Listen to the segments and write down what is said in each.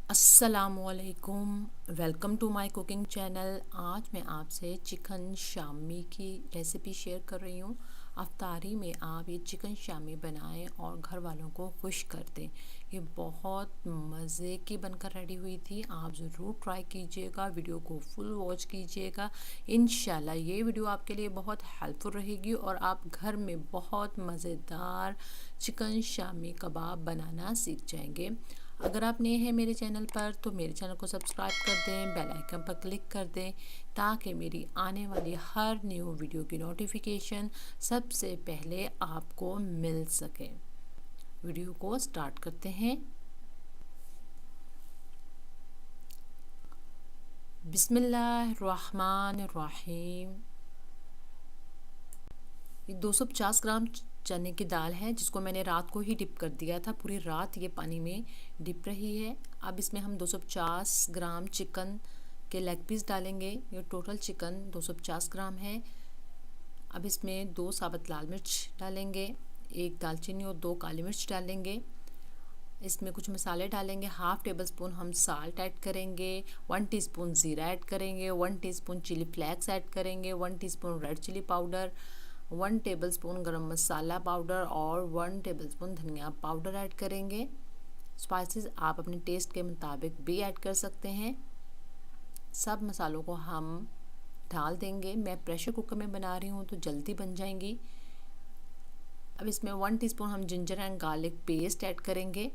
अस्सलामुअलैकुम। Welcome to my cooking channel. आज मैं आपसे चिकन शामी की रेसिपी शेयर कर रही हूँ। अफ्तारी में आप ये चिकन शामी बनाएं और घर वालों को खुश कर दें। ये बहुत मज़े की बनकर रेडी हुई थी। आप ज़रूर ट्राई कीजिएगा, वीडियो को फुल वॉच कीजिएगा। इंशाल्लाह ये वीडियो आपके लिए बहुत हेल्पफुल रहेगी और आप घर में बहुत मज़ेदार चिकन शामी कबाब बनाना सीख जाएंगे। अगर आप नए हैं मेरे चैनल पर तो मेरे चैनल को सब्सक्राइब कर दें, बेल आइकन पर क्लिक कर दें ताकि मेरी आने वाली हर न्यू वीडियो की नोटिफिकेशन सबसे पहले आपको मिल सके। वीडियो को स्टार्ट करते हैं। बिस्मिल्लाहिर्रहमानिर्रहीम। ये 250 ग्राम चने की दाल है जिसको मैंने रात को ही डिप कर दिया था। पूरी रात ये पानी में डिप रही है। अब इसमें हम 250 ग्राम चिकन के लेग पीस डालेंगे। ये टोटल चिकन 250 ग्राम है। अब इसमें 2 साबुत लाल मिर्च डालेंगे, 1 दालचीनी और 2 काली मिर्च डालेंगे। इसमें कुछ मसाले डालेंगे। हाफ़ टेबल स्पून हम साल्ट ऐड करेंगे, 1 टीस्पून ज़ीरा ऐड करेंगे, 1 टीस्पून चिली फ्लेक्स ऐड करेंगे, 1 teaspoon red chili powder, 1 tablespoon garam masala powder और 1 टेबलस्पून धनिया पाउडर ऐड करेंगे। स्पाइसेस आप अपने टेस्ट के मुताबिक भी ऐड कर सकते हैं। सब मसालों को हम डाल देंगे। मैं प्रेशर कुकर में बना रही हूँ तो जल्दी बन जाएंगी। अब इसमें 1 टीस्पून हम ginger and garlic paste add करेंगे।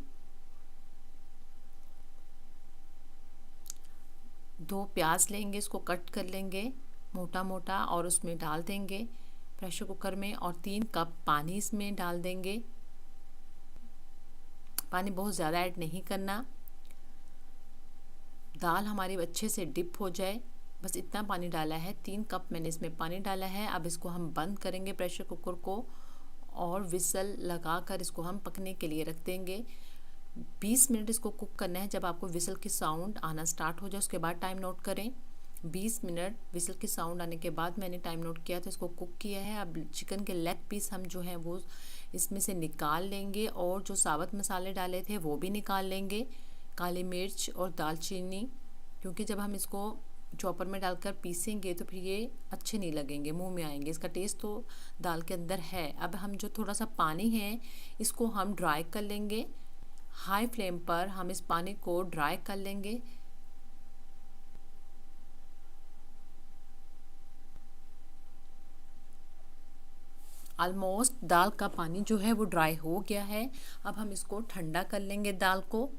2 प्याज लेंगे, इसको कट कर लेंगे मोटा मोटा और उसमें डाल देंगे प्रेशर कुकर में। और 3 कप पानी इसमें डाल देंगे। पानी बहुत ज़्यादा ऐड नहीं करना, दाल हमारी अच्छे से डिप हो जाए, बस इतना पानी डाला है। 3 कप मैंने इसमें पानी डाला है। अब इसको हम बंद करेंगे प्रेशर कुकर को और विसल लगाकर इसको हम पकने के लिए रख देंगे। 20 मिनट इसको कुक करना है। जब आपको विसल की साउंड आना स्टार्ट हो जाए उसके बाद टाइम नोट करें। 20 मिनट विसल की साउंड आने के बाद मैंने टाइम नोट किया तो इसको कुक किया है। अब चिकन के लेग पीस हम जो हैं वो इसमें से निकाल लेंगे और जो साबुत मसाले डाले थे वो भी निकाल लेंगे, काली मिर्च और दालचीनी, क्योंकि जब हम इसको चॉपर में डालकर पीसेंगे तो फिर ये अच्छे नहीं लगेंगे, मुंह में आएंगे। इसका टेस्ट तो दाल के अंदर है। अब हम जो थोड़ा सा पानी है इसको हम ड्राई कर लेंगे। हाई फ्लेम पर हम इस पानी को ड्राई कर लेंगे। ऑलमोस्ट दाल का पानी जो है वो ड्राई हो गया है। अब हम इसको ठंडा कर लेंगे दाल को।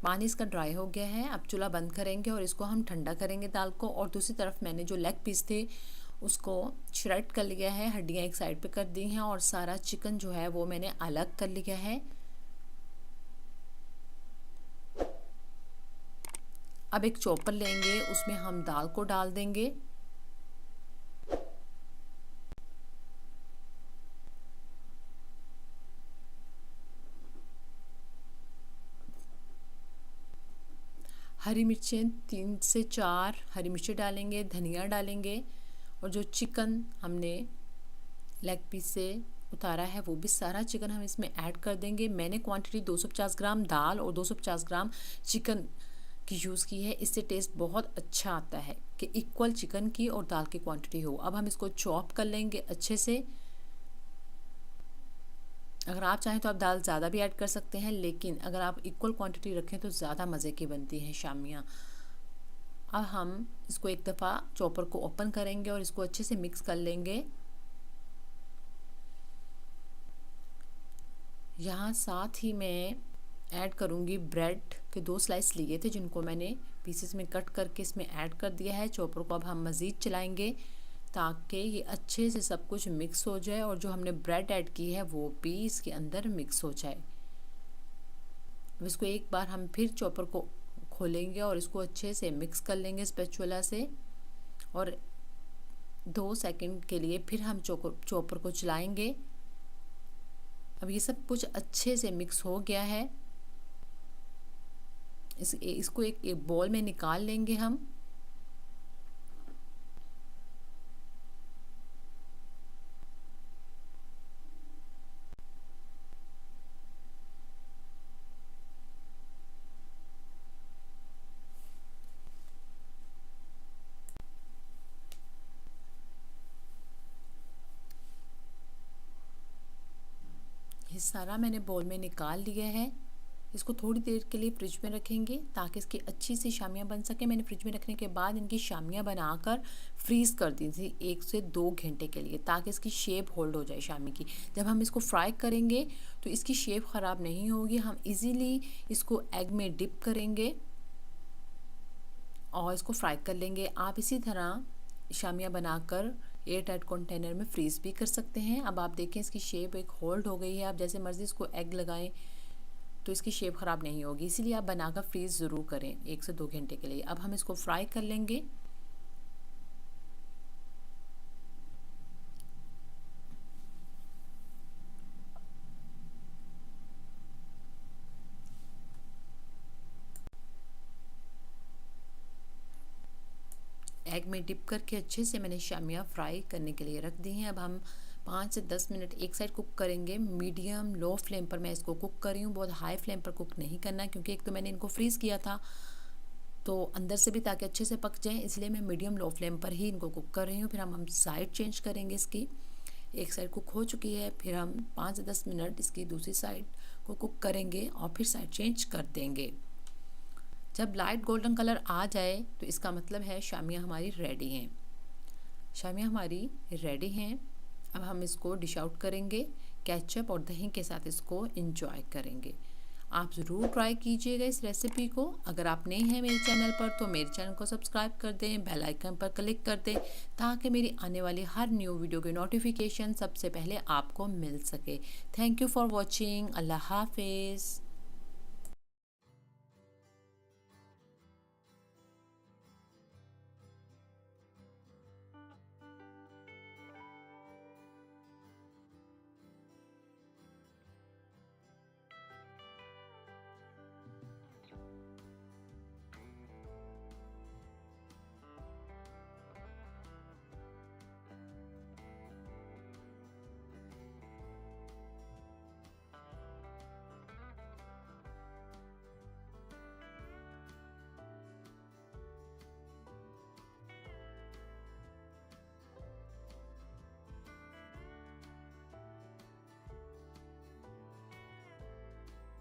पानी इसका ड्राई हो गया है। अब चूल्हा बंद करेंगे और इसको हम ठंडा करेंगे दाल को। और दूसरी तरफ मैंने जो लेग पीस थे उसको श्रेड कर लिया है, हड्डियाँ एक साइड पे कर दी हैं और सारा चिकन जो है वो मैंने अलग कर लिया है। अब एक चॉपर लेंगे, उसमें हम दाल को डाल देंगे। हरी मिर्चें 3 से 4 हरी मिर्चें डालेंगे, धनिया डालेंगे और जो चिकन हमने लेग पीस से उतारा है वो भी सारा चिकन हम इसमें ऐड कर देंगे। मैंने क्वांटिटी 250 ग्राम दाल और 250 ग्राम चिकन की यूज़ की है। इससे टेस्ट बहुत अच्छा आता है कि इक्वल चिकन की और दाल की क्वांटिटी हो। अब हम इसको चॉप कर लेंगे अच्छे से। अगर आप चाहें तो आप दाल ज़्यादा भी ऐड कर सकते हैं, लेकिन अगर आप इक्वल क्वांटिटी रखें तो ज़्यादा मज़े की बनती हैं शामियाँ। अब हम इसको एक दफ़ा चॉपर को ओपन करेंगे और इसको अच्छे से मिक्स कर लेंगे। यहाँ साथ ही मैं ऐड करूँगी ब्रेड के 2 स्लाइस लिए थे जिनको मैंने पीसेस में कट करके इसमें ऐड कर दिया है। चॉपर को अब हम मज़ीद चलाएंगे ताकि ये अच्छे से सब कुछ मिक्स हो जाए और जो हमने ब्रेड ऐड की है वो भी इसके अंदर मिक्स हो जाए। अब इसको एक बार हम फिर चॉपर को खोलेंगे और इसको अच्छे से मिक्स कर लेंगे स्पैचुला से और 2 सेकंड के लिए फिर हम चॉपर को चलाएंगे। अब ये सब कुछ अच्छे से मिक्स हो गया है। इसको एक बॉल में निकाल लेंगे हम। ये सारा मैंने बोल में निकाल लिया है। इसको थोड़ी देर के लिए फ्रिज में रखेंगे ताकि इसकी अच्छी सी शामियाँ बन सके। मैंने फ्रिज में रखने के बाद इनकी शामियाँ बनाकर फ्रीज़ कर दी थी 1 से 2 घंटे के लिए, ताकि इसकी शेप होल्ड हो जाए शामी की। जब हम इसको फ्राई करेंगे तो इसकी शेप ख़राब नहीं होगी। हम इजीली इसको एग में डिप करेंगे और इसको फ्राई कर लेंगे। आप इसी तरह शामियाँ बनाकर एयर टाइट कंटेनर में फ्रीज़ भी कर सकते हैं। अब आप देखें इसकी शेप एक होल्ड हो गई है। आप जैसे मर्ज़ी इसको एग लगाएं तो इसकी शेप ख़राब नहीं होगी, इसीलिए आप बनाकर फ्रीज़ ज़रूर करें 1 से 2 घंटे के लिए। अब हम इसको फ्राई कर लेंगे। एग में डिप करके अच्छे से मैंने शामियाँ फ्राई करने के लिए रख दी हैं। अब हम 5 से 10 मिनट एक साइड कुक करेंगे। मीडियम लो फ्लेम पर मैं इसको कुक कर रही हूँ, बहुत हाई फ्लेम पर कुक नहीं करना, क्योंकि एक तो मैंने इनको फ्रीज़ किया था तो अंदर से भी ताकि अच्छे से पक जाएं, इसलिए मैं मीडियम लो फ्लेम पर ही इनको कुक कर रही हूँ। फिर हम साइड चेंज करेंगे इसकी। एक साइड कुक हो चुकी है, फिर हम 5 से 10 मिनट इसकी दूसरी साइड को कुक करेंगे और फिर साइड चेंज कर देंगे। जब लाइट गोल्डन कलर आ जाए तो इसका मतलब है शामियाँ हमारी रेडी हैं। शामियाँ हमारी रेडी हैं। अब हम इसको डिश आउट करेंगे। केचप और दही के साथ इसको एंजॉय करेंगे। आप ज़रूर ट्राई कीजिएगा इस रेसिपी को। अगर आप नए हैं मेरे चैनल पर तो मेरे चैनल को सब्सक्राइब कर दें, बेल आइकन पर क्लिक कर दें, ताकि मेरी आने वाली हर न्यू वीडियो की नोटिफिकेशन सबसे पहले आपको मिल सके। Thank you for watching. अल्लाह हाफिज़।